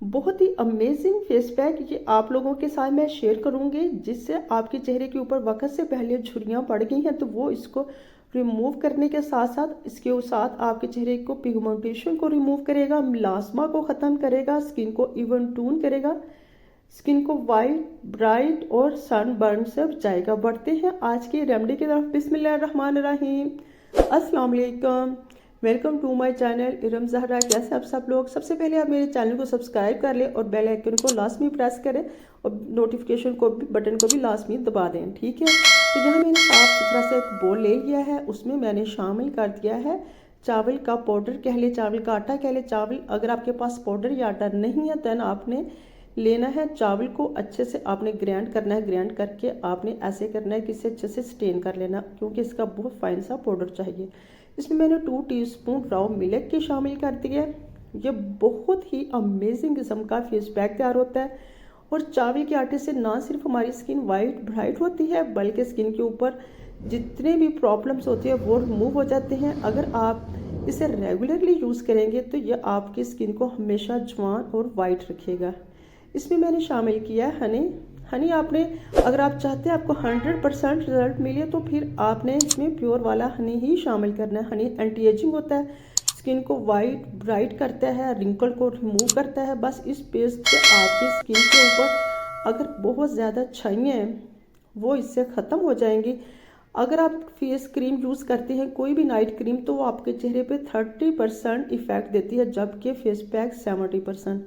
बहुत ही amazing face pack ये आप लोगों के साथ मैं शेयर करूंगी, जिससे आपके चेहरे के ऊपर वक्त से पहले झुर्रियां पड़ गई हैं तो वो इसको रिमूव करने के साथ साथ इसके साथ आपके चेहरे को पिगमेंटेशन को रिमूव करेगा, मिलास्मा को ख़त्म करेगा, स्किन को इवन टून करेगा, स्किन को वाइट ब्राइट और सनबर्न से बचाएगा। बढ़ते हैं आज की रेमेडी की तरफ। बिस्मिल्लाहिर्रहमानिर्रहीम। अस्सलाम वालेकुम, welcome to my channel Iram Zahra. कैसे आप सब लोग? सबसे पहले आप मेरे चैनल को सब्सक्राइब कर लें और बेल आइकन को लास्ट में प्रेस करें और नोटिफिकेशन को भी बटन को भी लास्ट में दबा दें, ठीक है। तो यहाँ मैंने साफ़ सुथरा सा एक बोल ले लिया है, उसमें मैंने शामिल कर दिया है चावल का पाउडर कह ले, चावल का आटा कह ले। चावल अगर आपके पास पाउडर या आटा नहीं है दैन आपने लेना है चावल को अच्छे से आपने ग्राइंड करना है। ग्राइंड करके आपने ऐसे करना है कि इसे अच्छे से स्टेन कर लेना, क्योंकि इसका बहुत फाइन सा पाउडर चाहिए। इसमें मैंने 2 टीस्पून राव मिल्क के शामिल कर दिया। ये बहुत ही अमेजिंग किस्म का फेस पैक तैयार होता है और चावल के आटे से ना सिर्फ हमारी स्किन वाइट ब्राइट होती है बल्कि स्किन के ऊपर जितने भी प्रॉब्लम्स होती है वो रिमूव हो जाते हैं। अगर आप इसे रेगुलरली यूज़ करेंगे तो ये आपकी स्किन को हमेशा जवान और वाइट रखेगा। इसमें मैंने शामिल किया है हनी आपने अगर आप चाहते हैं आपको 100% रिजल्ट मिले तो फिर आपने इसमें प्योर वाला हनी ही शामिल करना है। हनी एंटी एजिंग होता है, स्किन को वाइट ब्राइट करता है, रिंकल को रिमूव करता है। बस इस पेस्ट से आपकी स्किन के ऊपर अगर बहुत ज़्यादा छाइयाँ हैं वो इससे ख़त्म हो जाएंगी। अगर आप फेस क्रीम यूज़ करते हैं कोई भी नाइट क्रीम तो वो आपके चेहरे पे 30% इफ़ेक्ट देती है, जबकि फेस पैक 70%।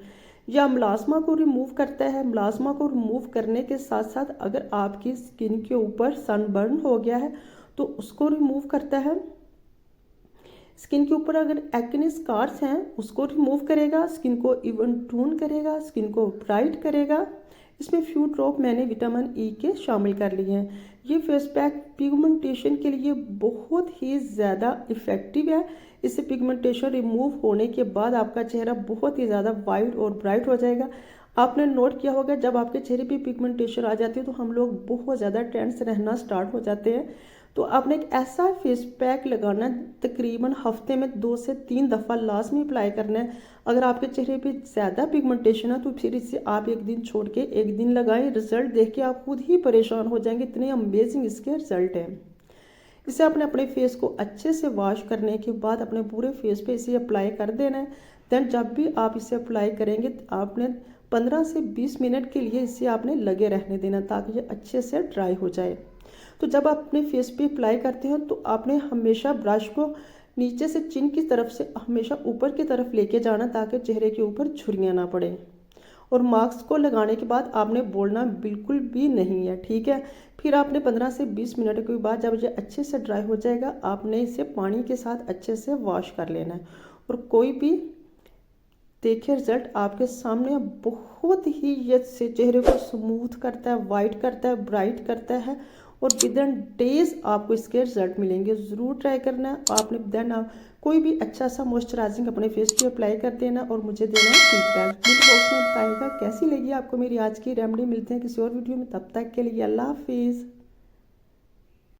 या मुलाजमा को रिमूव करता है। मुलाजमा को रिमूव करने के साथ साथ अगर आपकी स्किन के ऊपर सनबर्न हो गया है तो उसको रिमूव करता है। स्किन के ऊपर अगर एक्ने स्कार्स हैं उसको रिमूव करेगा, स्किन को इवन टून करेगा, स्किन को ब्राइट करेगा। इसमें फ्यू ड्रॉप मैंने विटामिन ई के शामिल कर लिए हैं। ये फेस पैक पिगमेंटेशन के लिए बहुत ही ज़्यादा इफ़ेक्टिव है। इससे पिगमेंटेशन रिमूव होने के बाद आपका चेहरा बहुत ही ज़्यादा वाइट और ब्राइट हो जाएगा। आपने नोट किया होगा जब आपके चेहरे पे पिगमेंटेशन आ जाती है तो हम लोग बहुत ज़्यादा टेंस रहना स्टार्ट हो जाते हैं। तो आपने एक ऐसा फेस पैक लगाना तकरीबन हफ्ते में 2 से 3 दफ़ा लाजमी अप्लाई करना है। अगर आपके चेहरे पे ज़्यादा पिगमेंटेशन है तो फिर इससे आप एक दिन छोड़ के एक दिन लगाएं। रिजल्ट देख के आप खुद ही परेशान हो जाएंगे, इतने अमेजिंग इसके रिजल्ट हैं। इसे आपने अपने फेस को अच्छे से वॉश करने के बाद अपने पूरे फेस पे इसे अप्लाई कर देना है। देन जब भी आप इसे अप्लाई करेंगे तो आपने 15 से 20 मिनट के लिए इसे आपने लगे रहने देना ताकि ये अच्छे से ड्राई हो जाए। तो जब आप अपने फेस पे अप्लाई करते हो तो आपने हमेशा ब्रश को नीचे से चिन की तरफ से हमेशा ऊपर की तरफ लेके जाना ताकि चेहरे के ऊपर झुर्रियाँ ना पड़े। और मास्क को लगाने के बाद आपने बोलना बिल्कुल भी नहीं है, ठीक है। फिर आपने 15 से 20 मिनट के बाद जब ये अच्छे से ड्राई हो जाएगा आपने इसे पानी के साथ अच्छे से वॉश कर लेना है। और कोई भी देखिए रिजल्ट आपके सामने बहुत ही ये से चेहरे को स्मूथ करता है, वाइट करता है, ब्राइट करता है और विदिन डेज आपको इसके रिजल्ट मिलेंगे। ज़रूर ट्राई करना है। आपने देन आप कोई भी अच्छा सा मॉइस्चराइजिंग अपने फेस पे अप्लाई कर देना और मुझे देना फीडबैक। कमेंट बॉक्स में बताइएगा कैसी लगी आपको मेरी आज की रेमेडी। मिलते हैं किसी और वीडियो में, तब तक के लिए अल्लाह हाफिज़।